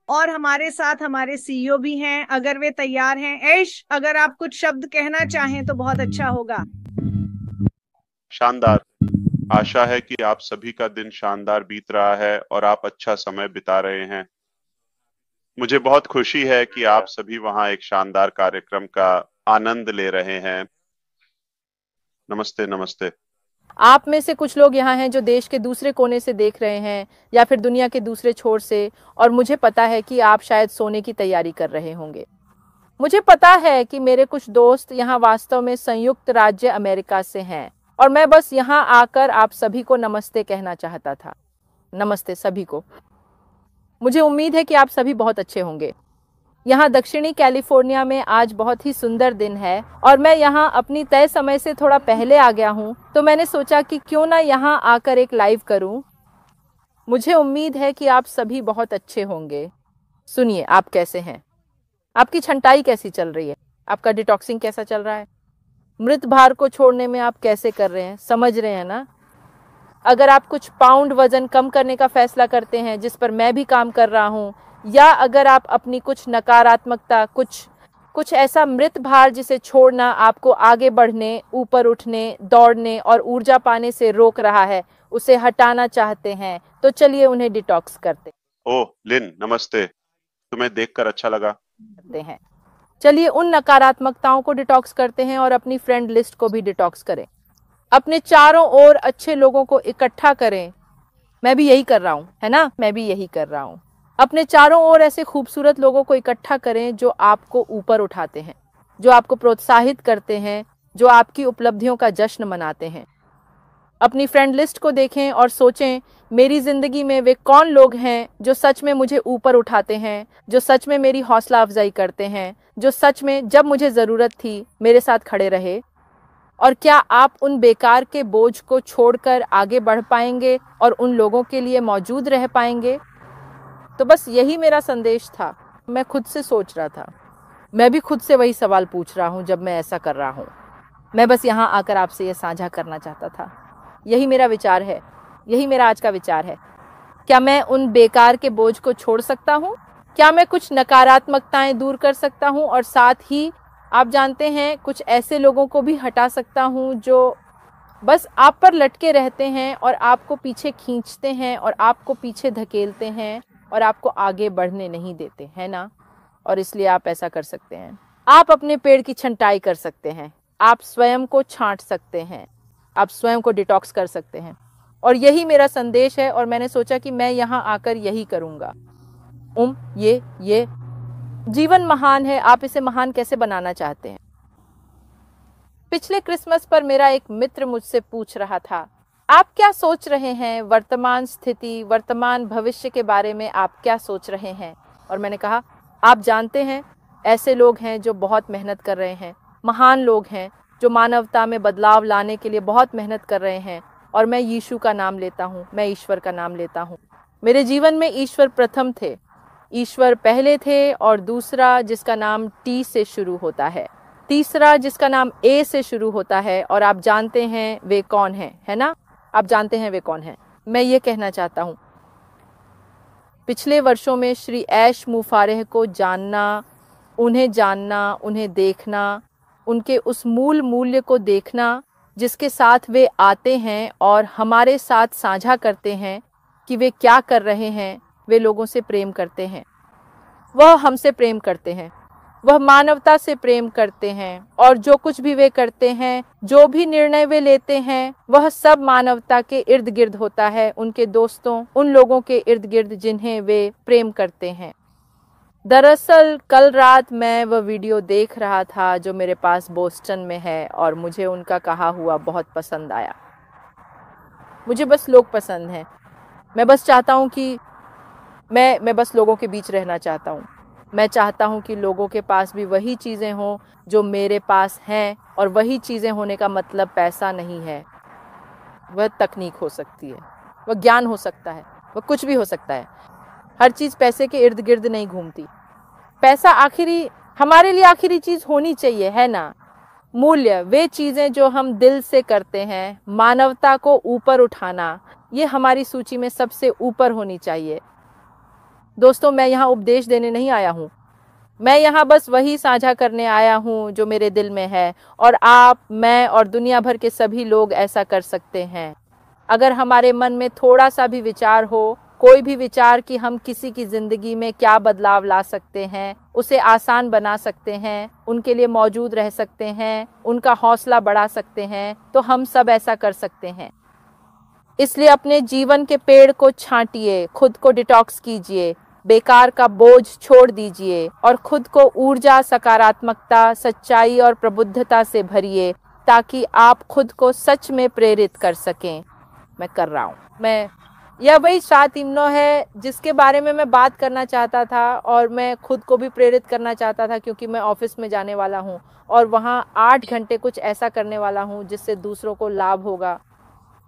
और हमारे साथ हमारे सीईओ भी हैं, अगर वे तैयार हैं। ऐश, अगर आप कुछ शब्द कहना चाहें तो बहुत अच्छा होगा। शानदार। आशा है कि आप सभी का दिन शानदार बीत रहा है और आप अच्छा समय बिता रहे हैं। मुझे बहुत खुशी है कि आप सभी वहां एक शानदार कार्यक्रम का आनंद ले रहे हैं। नमस्ते नमस्ते। आप में से कुछ लोग यहाँ हैं जो देश के दूसरे कोने से देख रहे हैं या फिर दुनिया के दूसरे छोर से, और मुझे पता है कि आप शायद सोने की तैयारी कर रहे होंगे। मुझे पता है कि मेरे कुछ दोस्त यहाँ वास्तव में संयुक्त राज्य अमेरिका से हैं, और मैं बस यहाँ आकर आप सभी को नमस्ते कहना चाहता था। नमस्ते सभी को। मुझे उम्मीद है कि आप सभी बहुत अच्छे होंगे। यहाँ दक्षिणी कैलिफोर्निया में आज बहुत ही सुंदर दिन है और मैं यहाँ अपनी तय समय से थोड़ा पहले आ गया हूँ, तो मैंने सोचा कि क्यों ना यहाँ आकर एक लाइव करूँ। मुझे उम्मीद है कि आप सभी बहुत अच्छे होंगे। सुनिए, आप कैसे हैं? आपकी छंटाई कैसी चल रही है? आपका डिटॉक्सिंग कैसा चल रहा है? मृत भार को छोड़ने में आप कैसे कर रहे हैं? समझ रहे हैं ना? अगर आप कुछ पाउंड वजन कम करने का फैसला करते हैं, जिस पर मैं भी काम कर रहा हूँ, या अगर आप अपनी कुछ नकारात्मकता, कुछ ऐसा मृत भार जिसे छोड़ना आपको आगे बढ़ने, ऊपर उठने, दौड़ने और ऊर्जा पाने से रोक रहा है, उसे हटाना चाहते हैं, तो चलिए उन्हें डिटॉक्स करते ओह लिन, नमस्ते। तुम्हें देखकर अच्छा लगा। हैं। चलिए उन नकारात्मकताओं को डिटॉक्स करते हैं और अपनी फ्रेंड लिस्ट को भी डिटॉक्स करें। अपने चारों ओर अच्छे लोगों को इकट्ठा करें। मैं भी यही कर रहा हूँ, है ना? मैं भी यही कर रहा हूँ। अपने चारों ओर ऐसे खूबसूरत लोगों को इकट्ठा करें जो आपको ऊपर उठाते हैं, जो आपको प्रोत्साहित करते हैं, जो आपकी उपलब्धियों का जश्न मनाते हैं। अपनी फ्रेंड लिस्ट को देखें और सोचें, मेरी जिंदगी में वे कौन लोग हैं जो सच में मुझे ऊपर उठाते हैं, जो सच में मेरी हौसला अफजाई करते हैं, जो सच में जब मुझे ज़रूरत थी मेरे साथ खड़े रहे। और क्या आप उन बेकार के बोझ को छोड़कर आगे बढ़ पाएंगे और उन लोगों के लिए मौजूद रह पाएंगे? तो बस यही मेरा संदेश था। मैं खुद से सोच रहा था, मैं भी खुद से वही सवाल पूछ रहा हूँ जब मैं ऐसा कर रहा हूँ। मैं बस यहाँ आकर आपसे ये साझा करना चाहता था। यही मेरा विचार है, यही मेरा आज का विचार है। क्या मैं उन बेकार के बोझ को छोड़ सकता हूँ? क्या मैं कुछ नकारात्मकताएं दूर कर सकता हूँ और साथ ही आप जानते हैं कुछ ऐसे लोगों को भी हटा सकता हूँ जो बस आप पर लटके रहते हैं और आपको पीछे खींचते हैं और आपको पीछे धकेलते हैं और आपको आगे बढ़ने नहीं देते, है ना? और इसलिए आप ऐसा कर सकते हैं। आप अपने पेड़ की छंटाई कर सकते हैं, आप स्वयं को छांट सकते हैं, आप स्वयं को डिटॉक्स कर सकते हैं। और यही मेरा संदेश है और मैंने सोचा कि मैं यहाँ आकर यही करूँगा। ये जीवन महान है, आप इसे महान कैसे बनाना चाहते हैं? पिछले क्रिसमस पर मेरा एक मित्र मुझसे पूछ रहा था, आप क्या सोच रहे हैं वर्तमान स्थिति, वर्तमान भविष्य के बारे में आप क्या सोच रहे हैं? और मैंने कहा, आप जानते हैं ऐसे लोग हैं जो बहुत मेहनत कर रहे हैं, महान लोग हैं जो मानवता में बदलाव लाने के लिए बहुत मेहनत कर रहे हैं। और मैं यीशु का नाम लेता हूँ, मैं ईश्वर का नाम लेता हूँ। मेरे जीवन में ईश्वर प्रथम थे, ईश्वर पहले थे, और दूसरा जिसका नाम टी से शुरू होता है, तीसरा जिसका नाम ए से शुरू होता है। और आप जानते हैं वे कौन हैं, है ना? आप जानते हैं वे कौन हैं। मैं ये कहना चाहता हूँ, पिछले वर्षों में श्री ऐश मुफारेह को जानना, उन्हें देखना, उनके उस मूल मूल्य को देखना जिसके साथ वे आते हैं और हमारे साथ साझा करते हैं कि वे क्या कर रहे हैं। वे लोगों से प्रेम करते हैं, वह हमसे प्रेम करते हैं, वह मानवता से प्रेम करते हैं, और जो कुछ भी वे करते हैं, जो भी निर्णय वे लेते हैं, वह सब मानवता के इर्द गिर्द होता है, उनके दोस्तों, उन लोगों के इर्द गिर्द जिन्हें वे प्रेम करते हैं। दरअसल कल रात मैं वह वीडियो देख रहा था जो मेरे पास बोस्टन में है, और मुझे उनका कहा हुआ बहुत पसंद आया। मुझे बस लोग पसंद हैं। मैं बस चाहता हूँ कि मैं बस लोगों के बीच रहना चाहता हूँ। मैं चाहता हूँ कि लोगों के पास भी वही चीज़ें हों जो मेरे पास हैं, और वही चीज़ें होने का मतलब पैसा नहीं है। वह तकनीक हो सकती है, वह ज्ञान हो सकता है, वह कुछ भी हो सकता है। हर चीज़ पैसे के इर्द गिर्द नहीं घूमती। पैसा आखिरी, हमारे लिए आखिरी चीज़ होनी चाहिए, है ना? मूल्य, वे चीज़ें जो हम दिल से करते हैं, मानवता को ऊपर उठाना, ये हमारी सूची में सबसे ऊपर होनी चाहिए। दोस्तों, मैं यहाँ उपदेश देने नहीं आया हूँ, मैं यहाँ बस वही साझा करने आया हूँ जो मेरे दिल में है, और आप, मैं और दुनिया भर के सभी लोग ऐसा कर सकते हैं। अगर हमारे मन में थोड़ा सा भी विचार हो, कोई भी विचार कि हम किसी की जिंदगी में क्या बदलाव ला सकते हैं, उसे आसान बना सकते हैं, उनके लिए मौजूद रह सकते हैं, उनका हौसला बढ़ा सकते हैं, तो हम सब ऐसा कर सकते हैं। इसलिए अपने जीवन के पेड़ को छांटिए, खुद को डिटॉक्स कीजिए, बेकार का बोझ छोड़ दीजिए और खुद को ऊर्जा, सकारात्मकता, सच्चाई और प्रबुद्धता से भरिए, ताकि आप खुद को सच में प्रेरित कर सकें। मैं कर रहा हूँ। यह वही 7 इम्नो है जिसके बारे में मैं बात करना चाहता था, और मैं खुद को भी प्रेरित करना चाहता था, क्योंकि मैं ऑफिस में जाने वाला हूँ और वहाँ 8 घंटे कुछ ऐसा करने वाला हूँ जिससे दूसरों को लाभ होगा।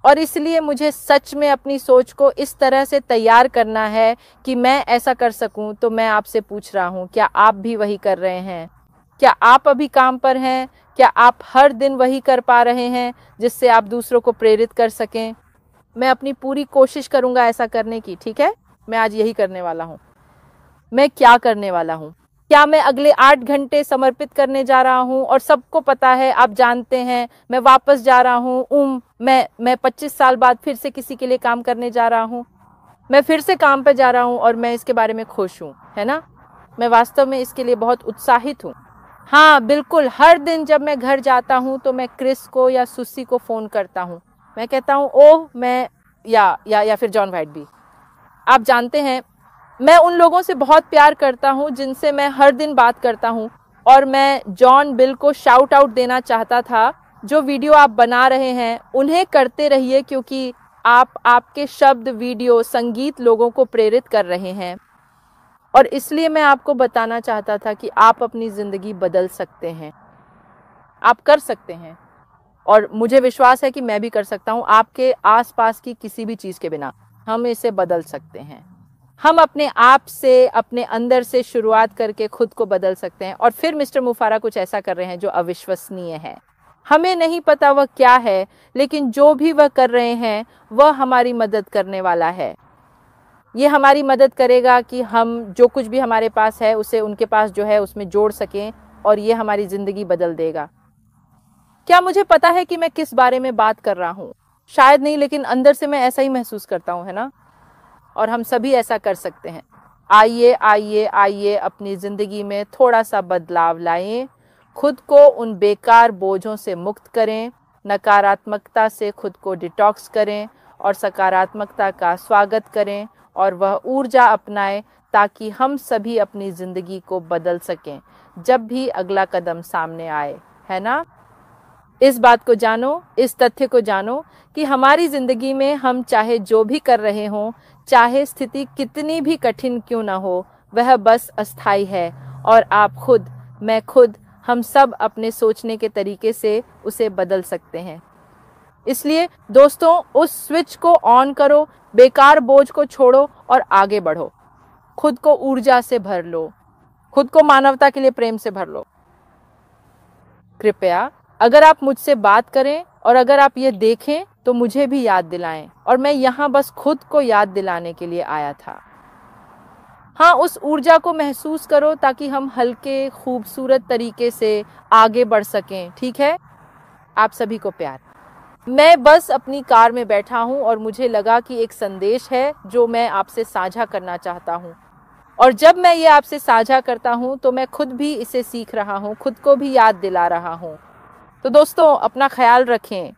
और इसलिए मुझे सच में अपनी सोच को इस तरह से तैयार करना है कि मैं ऐसा कर सकूं। तो मैं आपसे पूछ रहा हूं, क्या आप भी वही कर रहे हैं? क्या आप अभी काम पर हैं? क्या आप हर दिन वही कर पा रहे हैं जिससे आप दूसरों को प्रेरित कर सकें? मैं अपनी पूरी कोशिश करूंगा ऐसा करने की, ठीक है? मैं आज यही करने वाला हूं। मैं क्या करने वाला हूं? क्या मैं अगले 8 घंटे समर्पित करने जा रहा हूं? और सबको पता है, आप जानते हैं, मैं वापस जा रहा हूं। मैं 25 साल बाद फिर से किसी के लिए काम करने जा रहा हूं। मैं फिर से काम पे जा रहा हूं और मैं इसके बारे में खुश हूं, है ना? मैं वास्तव में इसके लिए बहुत उत्साहित हूं। हाँ, बिल्कुल। हर दिन जब मैं घर जाता हूं तो मैं क्रिस को या सुसी को फोन करता हूं। मैं कहता हूं, ओह, मैं या फिर जॉन वाइट भी। आप जानते हैं, मैं उन लोगों से बहुत प्यार करता हूं जिनसे मैं हर दिन बात करता हूं। और मैं जॉन बिल को शाउट आउट देना चाहता था। जो वीडियो आप बना रहे हैं उन्हें करते रहिए, क्योंकि आपके शब्द, वीडियो, संगीत लोगों को प्रेरित कर रहे हैं। और इसलिए मैं आपको बताना चाहता था कि आप अपनी जिंदगी बदल सकते हैं, आप कर सकते हैं। और मुझे विश्वास है कि मैं भी कर सकता हूं। आपके आसपास की किसी भी चीज के बिना हम इसे बदल सकते हैं। हम अपने आप से, अपने अंदर से शुरुआत करके खुद को बदल सकते हैं। और फिर मिस्टर मुफारा कुछ ऐसा कर रहे हैं जो अविश्वसनीय है। हमें नहीं पता वह क्या है, लेकिन जो भी वह कर रहे हैं वह हमारी मदद करने वाला है। ये हमारी मदद करेगा कि हम जो कुछ भी हमारे पास है उसे उनके पास जो है उसमें जोड़ सकें, और ये हमारी जिंदगी बदल देगा। क्या मुझे पता है कि मैं किस बारे में बात कर रहा हूँ? शायद नहीं, लेकिन अंदर से मैं ऐसा ही महसूस करता हूँ, है ना? और हम सभी ऐसा कर सकते हैं। आइए आइए आइए, अपनी जिंदगी में थोड़ा सा बदलाव लाएं, खुद को उन बेकार बोझों से मुक्त करें, नकारात्मकता से खुद को डिटॉक्स करें और सकारात्मकता का स्वागत करें, और वह ऊर्जा अपनाएं ताकि हम सभी अपनी जिंदगी को बदल सकें जब भी अगला कदम सामने आए, है ना? इस बात को जानो, इस तथ्य को जानो कि हमारी जिंदगी में हम चाहे जो भी कर रहे हों, चाहे स्थिति कितनी भी कठिन क्यों ना हो, वह बस अस्थाई है। और आप खुद, मैं खुद, हम सब अपने सोचने के तरीके से उसे बदल सकते हैं। इसलिए दोस्तों, उस स्विच को ऑन करो, बेकार बोझ को छोड़ो और आगे बढ़ो। खुद को ऊर्जा से भर लो, खुद को मानवता के लिए प्रेम से भर लो। कृपया अगर आप मुझसे बात करें और अगर आप ये देखें तो मुझे भी याद दिलाएं। और मैं यहाँ बस खुद को याद दिलाने के लिए आया था। हाँ, उस ऊर्जा को महसूस करो ताकि हम हल्के, खूबसूरत तरीके से आगे बढ़ सकें, ठीक है? आप सभी को प्यार। मैं बस अपनी कार में बैठा हूँ और मुझे लगा कि एक संदेश है जो मैं आपसे साझा करना चाहता हूँ। और जब मैं ये आपसे साझा करता हूँ तो मैं खुद भी इसे सीख रहा हूँ, खुद को भी याद दिला रहा हूँ। तो दोस्तों, अपना ख्याल रखें।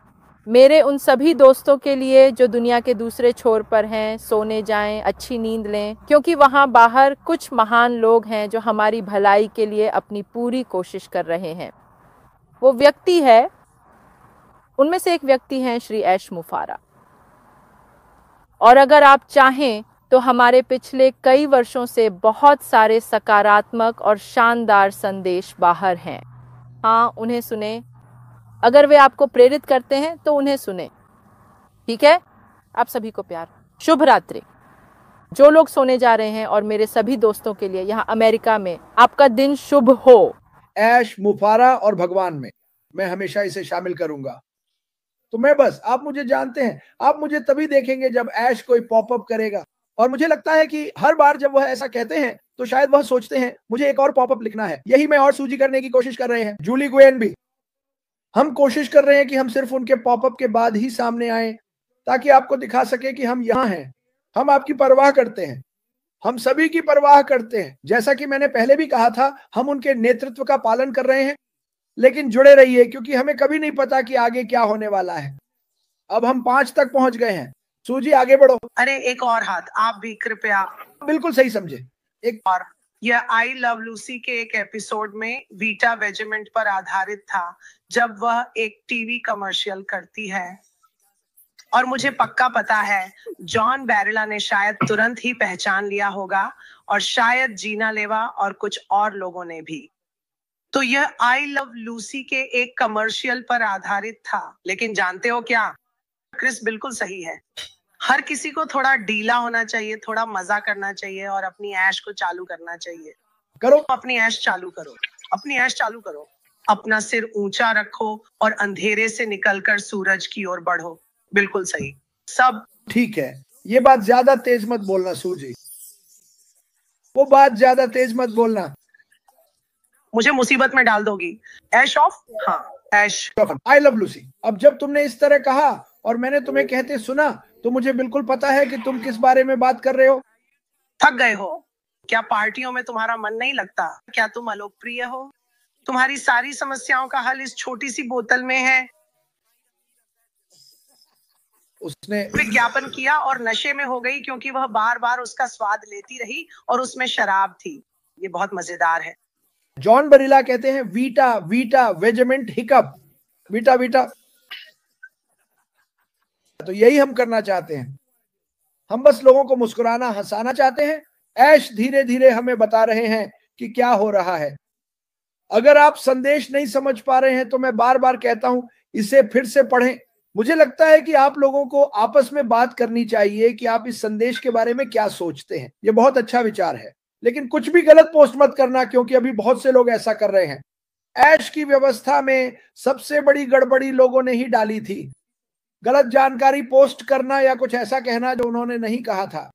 मेरे उन सभी दोस्तों के लिए जो दुनिया के दूसरे छोर पर हैं, सोने जाएं, अच्छी नींद लें, क्योंकि वहाँ बाहर कुछ महान लोग हैं जो हमारी भलाई के लिए अपनी पूरी कोशिश कर रहे हैं। वो व्यक्ति है, उनमें से एक व्यक्ति हैं श्री ऐश मुफारा। और अगर आप चाहें तो हमारे पिछले कई वर्षों से बहुत सारे सकारात्मक और शानदार संदेश बाहर हैं। हाँ, उन्हें सुने। अगर वे आपको प्रेरित करते हैं तो उन्हें सुने, ठीक है? आप सभी को प्यार। शुभ रात्रि। जो लोग सोने जा रहे हैं और मेरे सभी दोस्तों के लिए यहाँ अमेरिका में, आपका दिन शुभ हो। ऐश मुफारा और भगवान में मैं हमेशा इसे शामिल करूंगा। तो मैं बस, आप मुझे जानते हैं, आप मुझे तभी देखेंगे जब ऐश कोई पॉपअप करेगा। और मुझे लगता है कि हर बार जब वह ऐसा कहते हैं तो शायद वह सोचते हैं मुझे एक और पॉपअप लिखना है। यही मैं और सूजी करने की कोशिश कर रहे हैं, जूली गुएन भी। हम कोशिश कर रहे हैं कि हम सिर्फ उनके पॉपअप के बाद ही सामने आए ताकि आपको दिखा सके कि हम यहाँ हैं, हम आपकी परवाह करते हैं, हम सभी की परवाह करते हैं। जैसा कि मैंने पहले भी कहा था, हम उनके नेतृत्व का पालन कर रहे हैं, लेकिन जुड़े रहिए क्योंकि हमें कभी नहीं पता कि आगे क्या होने वाला है। अब हम 5 तक पहुंच गए हैं। सूजी आगे बढ़ो। अरे एक और हाथ आप भी कृपया। बिल्कुल सही समझे। एक और यह आई लव लूसी के एक एपिसोड में वीटा वेजिमेंट पर आधारित था, जब वह एक टीवी कमर्शियल करती है। और मुझे पक्का पता है जॉन बैरेला ने शायद तुरंत ही पहचान लिया होगा, और शायद जीना लेवा और कुछ और लोगों ने भी। तो यह आई लव लूसी के एक कमर्शियल पर आधारित था। लेकिन जानते हो क्या, क्रिस बिल्कुल सही है। हर किसी को थोड़ा ढीला होना चाहिए, थोड़ा मजा करना चाहिए और अपनी ऐश को चालू करना चाहिए। करो, अपनी ऐश चालू करो, अपनी ऐश चालू करो। अपना सिर ऊंचा रखो और अंधेरे से निकलकर सूरज की ओर बढ़ो। बिल्कुल सही। सब ठीक है। ये बात ज्यादा तेज मत बोलना सूजी, वो बात ज्यादा तेज मत बोलना, मुझे मुसीबत में डाल दोगी। ऐश ऑफ। हाँ ऐश। I love Lucy. अब जब तुमने इस तरह कहा और मैंने तुम्हें कहते सुना तो मुझे बिल्कुल पता है कि तुम किस बारे में बात कर रहे हो। थक गए हो क्या? पार्टियों में तुम्हारा मन नहीं लगता क्या? तुम अलोकप्रिय हो? तुम्हारी सारी समस्याओं का हल इस छोटी सी बोतल में है। उसने विज्ञापन किया और नशे में हो गई क्योंकि वह बार बार उसका स्वाद लेती रही और उसमें शराब थी। ये बहुत मजेदार है। जॉन बरीला कहते हैं वीटा वीटा वेजमेंट हिकअप, वीटा वीटा। तो यही हम करना चाहते हैं। हम बस लोगों को मुस्कुराना, हंसाना चाहते हैं। ऐश धीरे धीरे हमें बता रहे हैं कि क्या हो रहा है। अगर आप संदेश नहीं समझ पा रहे हैं तो मैं बार बार कहता हूं इसे फिर से पढ़ें। मुझे लगता है कि आप लोगों को आपस में बात करनी चाहिए कि आप इस संदेश के बारे में क्या सोचते हैं। ये बहुत अच्छा विचार है, लेकिन कुछ भी गलत पोस्ट मत करना क्योंकि अभी बहुत से लोग ऐसा कर रहे हैं। ऐश की व्यवस्था में सबसे बड़ी गड़बड़ी लोगों ने ही डाली थी। गलत जानकारी पोस्ट करना या कुछ ऐसा कहना जो उन्होंने नहीं कहा था।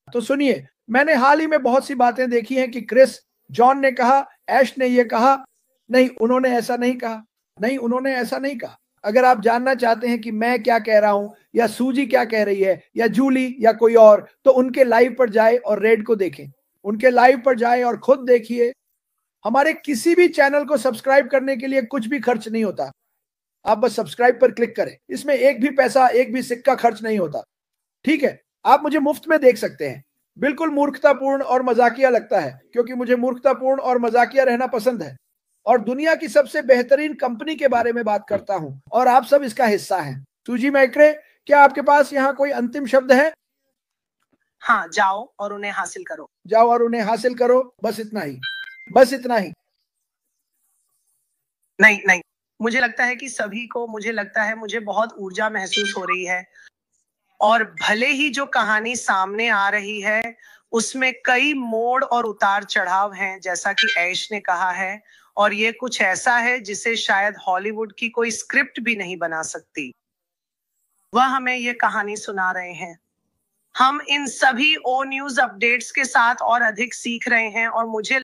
तो सुनिए, मैंने हाल ही में बहुत सी बातें देखी हैं कि क्रिस, जॉन ने कहा, ऐश ने ये कहा, नहीं उन्होंने ऐसा नहीं कहा, नहीं उन्होंने ऐसा नहीं कहा। अगर आप जानना चाहते हैं कि मैं क्या कह रहा हूं या सूजी क्या कह रही है या जूली या कोई और, तो उनके लाइव पर जाए और रेड को देखें। उनके लाइव पर जाए और खुद देखिए। हमारे किसी भी चैनल को सब्सक्राइब करने के लिए कुछ भी खर्च नहीं होता। आप बस सब्सक्राइब पर क्लिक करें। इसमें एक भी पैसा, एक भी सिक्का खर्च नहीं होता। ठीक है, आप मुझे मुफ्त में देख सकते हैं। बिल्कुल मूर्खतापूर्ण और मजाकिया लगता है क्योंकि मुझे मूर्खतापूर्ण और मजाकिया रहना पसंद है और दुनिया की सबसे बेहतरीन कंपनी के बारे में बात करता हूं और आप सब इसका हिस्सा हैं। सूजी मैक्रे, क्या आपके पास यहाँ कोई अंतिम शब्द है? हाँ, जाओ और उन्हें हासिल करो। जाओ और उन्हें हासिल करो। बस इतना ही, बस इतना ही। नहीं नहीं, मुझे लगता है कि सभी को, मुझे लगता है मुझे बहुत ऊर्जा महसूस हो रही है। और भले ही जो कहानी सामने आ रही है उसमें कई मोड़ और उतार चढ़ाव हैं, जैसा कि ऐश ने कहा है, और ये कुछ ऐसा है जिसे शायद हॉलीवुड की कोई स्क्रिप्ट भी नहीं बना सकती। वह हमें ये कहानी सुना रहे हैं। हम इन सभी ओ न्यूज अपडेट्स के साथ और अधिक सीख रहे हैं और मुझे